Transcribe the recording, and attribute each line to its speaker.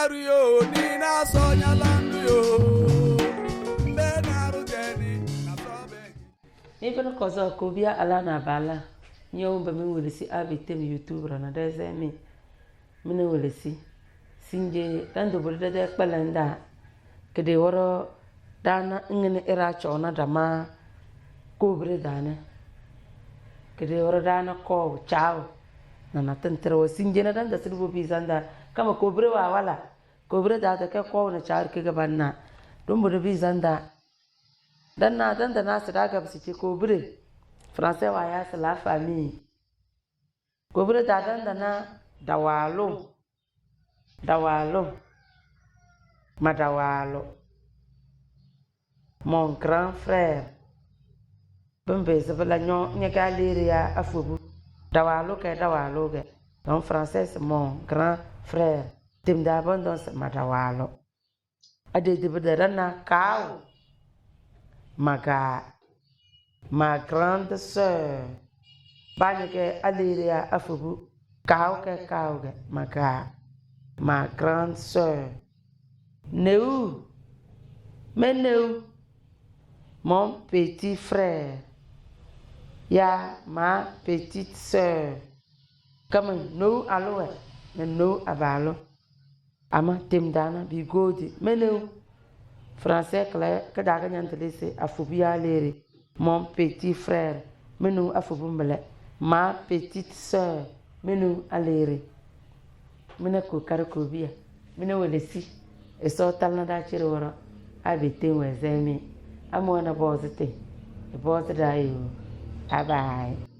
Speaker 1: Mario Nina Sonya Landio Benaru Jenny
Speaker 2: Even kozo kobia alana bala nyo mba mi welesi avitem YouTube rana dezemi mine welesi sinje tando bolida de kpalanda kede woro dana ngene ira chona dama kobre dane kede woro dana ko chao nana tentere sinje na danda sibu bizanda kama kobre wa wala kobre da ta ke ko na char ke gabanna dum bodo bizanda dan na danda na sada ga bisi kobre français wa ya la famille kobre da danda na dawalo madawalo mon grand frère bembe zabala nyo nyaka liria afubu dawalo ke en français c'est mon grand frère tim da bandon c'est madawalo ade de bedana kaw maga ma grande sœur banyeke aliria afubu kaw ke maga ma grande sœur Neu mon petit frère ya ma petite sœur comme nous aloe nous abalo ama timdana bigodi meneu français que daga nyantelese afubia lere mon petit frère menu afubumbele ma petite sœur menu alere mena ko karko bia mena welesi eso talna da chire woro abete wezemi amona bozete bozda yo bye bye.